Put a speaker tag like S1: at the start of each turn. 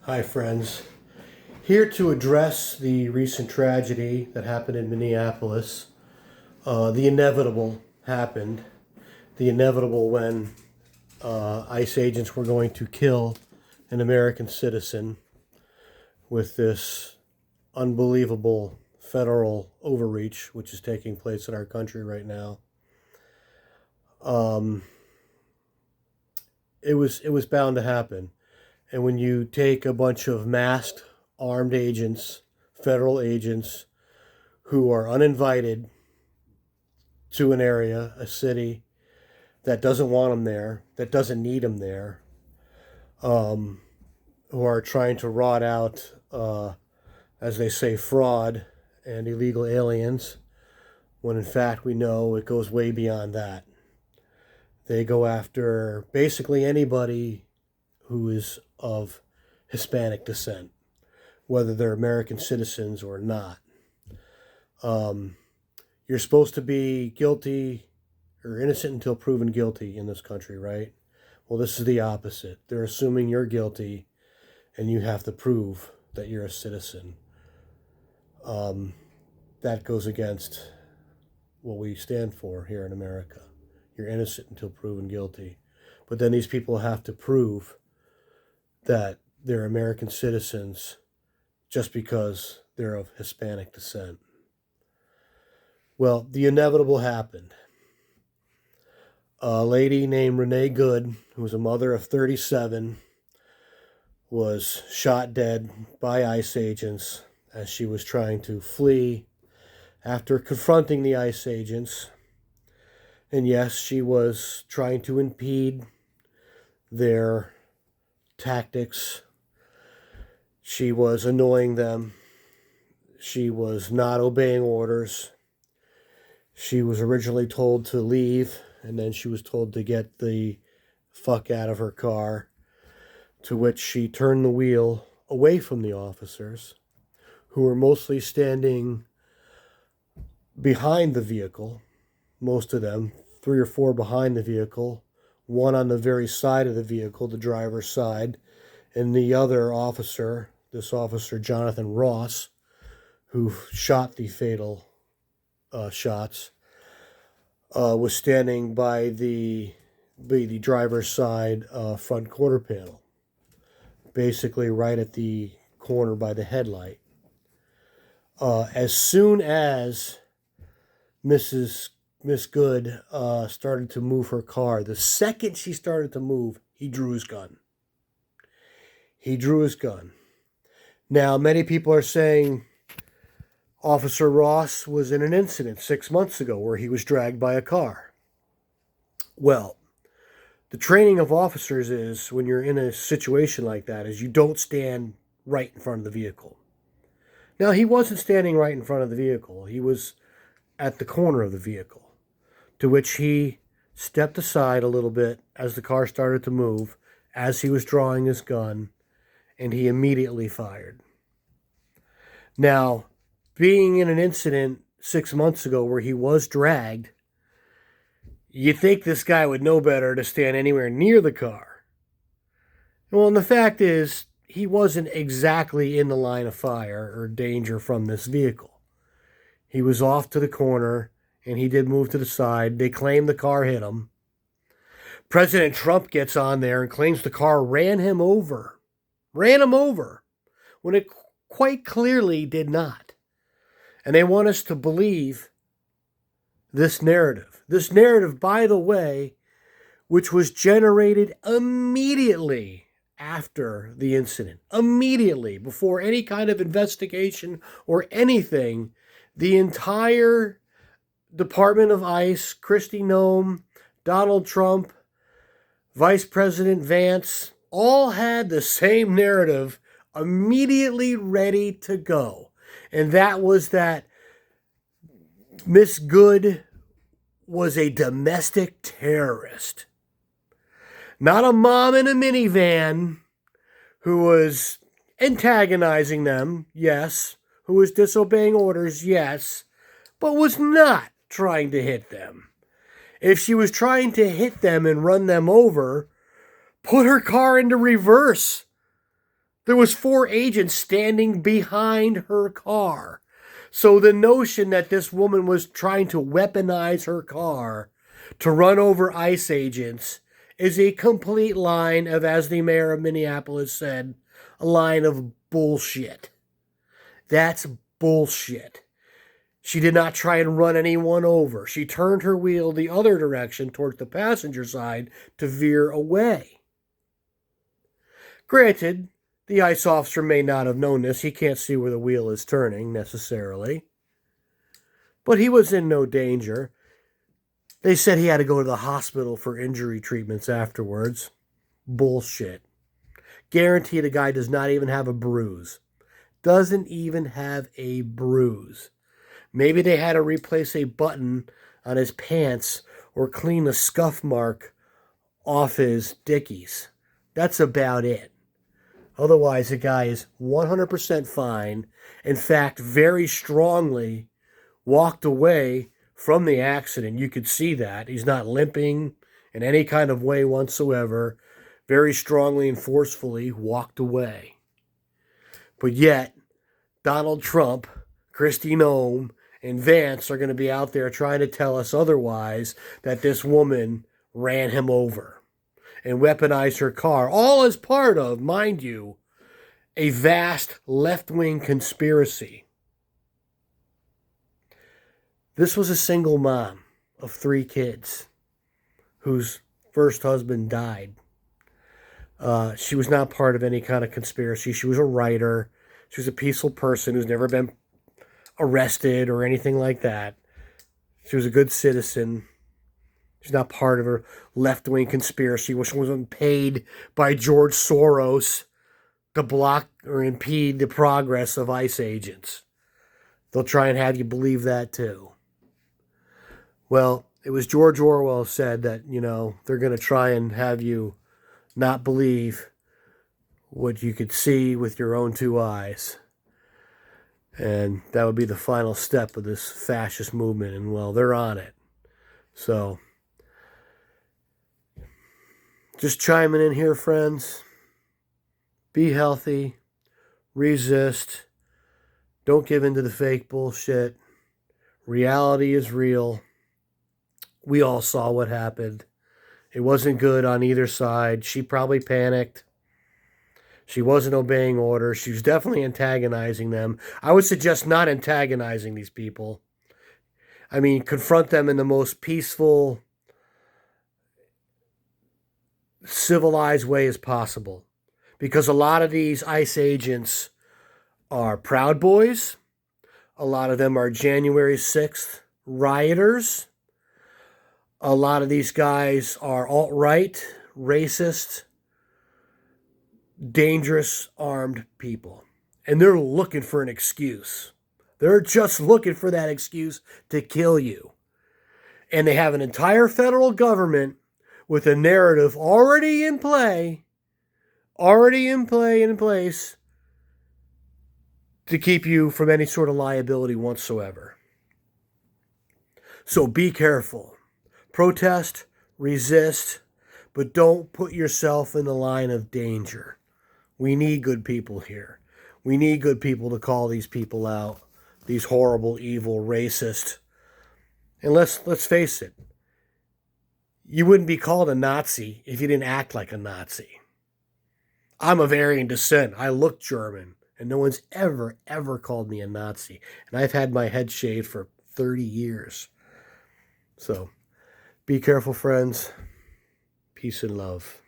S1: Hi, friends. Here to address the recent tragedy that happened in Minneapolis. The inevitable happened. The inevitable when ICE agents were going to kill an American citizen with this unbelievable federal overreach, which is taking place in our country right now. Um, it was bound to happen. And when you take a bunch of masked, armed agents, federal agents, who are uninvited to an area, a city that doesn't want them there, that doesn't need them there, um, who are trying to rot out, as they say, fraud and illegal aliens, when in fact we know it goes way beyond that. They go after basically anybody who is of Hispanic descent, whether they're American citizens or not. Um, you're supposed to be guilty or innocent until proven guilty in this country, right? Well, this is the opposite. They're assuming you're guilty and you have to prove that you're a citizen. That goes against what we stand for here in America. You're innocent until proven guilty. But then these people have to prove that they're American citizens just because they're of Hispanic descent. Well, the inevitable happened. A lady named Renee Good, who was a mother of 37, was shot dead by ICE agents as she was trying to flee after confronting the ICE agents. And yes, she was trying to impede their tactics. She was annoying them. She was not obeying orders. She was originally told to leave, and then she was told to get the fuck out of her car, to which she turned the wheel away from the officers, who were mostly standing behind the vehicle, most of them, 3 or 4 behind the vehicle, one on the very side of the vehicle, the driver's side, and the other officer, this officer Jonathan Ross, who shot the fatal shots, was standing by the driver's side front quarter panel, basically right at the corner by the headlight. As soon as Miss Good started to move her car, the second she started to move, he drew his gun. He drew his gun. Now, many people are saying Officer Ross was in an incident 6 months ago where he was dragged by a car. Well, the training of officers is, when you're in a situation like that, is you don't stand right in front of the vehicle. Now, he wasn't standing right in front of the vehicle. He was at the corner of the vehicle, to which he stepped aside a little bit as the car started to move, as he was drawing his gun, and he immediately fired. Now, being in an incident 6 months ago where he was dragged, you'd think this guy would know better to stand anywhere near the car. Well, and the fact is, he wasn't exactly in the line of fire or danger from this vehicle. He was off to the corner, and he did move to the side. They claim the car hit him. President Trump gets on there and claims the car ran him over. Ran him over, when it quite clearly did not. And they want us to believe this narrative. This narrative, by the way, which was generated immediately after the incident. Immediately, before any kind of investigation or anything, the entire Department of ICE, Kristi Noem, Donald Trump, Vice President Vance, all had the same narrative immediately ready to go. And that was that Miss Good was a domestic terrorist. Not a mom in a minivan who was antagonizing them, yes, who was disobeying orders, yes, but was not trying to hit them. If she was trying to hit them and run them over, put her car into reverse. There was 4 agents standing behind her car. So the notion that this woman was trying to weaponize her car to run over ICE agents is a complete line of, as the mayor of Minneapolis said, a line of bullshit. That's bullshit. She did not try and run anyone over. She turned her wheel the other direction towards the passenger side to veer away. Granted, the ICE officer may not have known this. He can't see where the wheel is turning necessarily. But he was in no danger. They said he had to go to the hospital for injury treatments afterwards. Bullshit. Guarantee the guy does not even have a bruise. Doesn't even have a bruise. Maybe they had to replace a button on his pants or clean a scuff mark off his dickies. That's about it. Otherwise, the guy is 100% fine. In fact, very strongly walked away from the accident. You could see that. He's not limping in any kind of way whatsoever. Very strongly and forcefully walked away. But yet, Donald Trump, Kristi Noem, and Vance are going to be out there trying to tell us otherwise, that this woman ran him over and weaponized her car, all as part of, mind you, a vast left-wing conspiracy. This was a single mom of 3 kids whose first husband died. She was not part of any kind of conspiracy. She was a writer. She was a peaceful person who's never been arrested or anything like that. She was a good citizen. She's not part of a left-wing conspiracy. She wasn't paid by George Soros to block or impede the progress of ICE agents. They'll try and have you believe that too. Well, it was George Orwell said that, they're going to try and have you not believe what you could see with your own 2 eyes. And that would be the final step of this fascist movement. And, well, they're on it. So, just chiming in here, friends. Be healthy. Resist. Don't give in to the fake bullshit. Reality is real. We all saw what happened. It wasn't good on either side. She probably panicked. She wasn't obeying orders. She was definitely antagonizing them. I would suggest not antagonizing these people. I mean, confront them in the most peaceful, civilized way as possible. Because a lot of these ICE agents are Proud Boys. A lot of them are January 6th rioters. A lot of these guys are alt-right, racist, dangerous, armed people. And they're looking for an excuse. They're just looking for that excuse to kill you. And they have an entire federal government with a narrative already in place to keep you from any sort of liability whatsoever. So be careful. Protest, resist, but don't put yourself in the line of danger. We need good people here. We need good people to call these people out, these horrible, evil, racist. And let's face it, you wouldn't be called a Nazi if you didn't act like a Nazi. I'm of Aryan descent. I look German, and no one's ever called me a Nazi. And I've had my head shaved for 30 years. So, be careful, friends. Peace and love.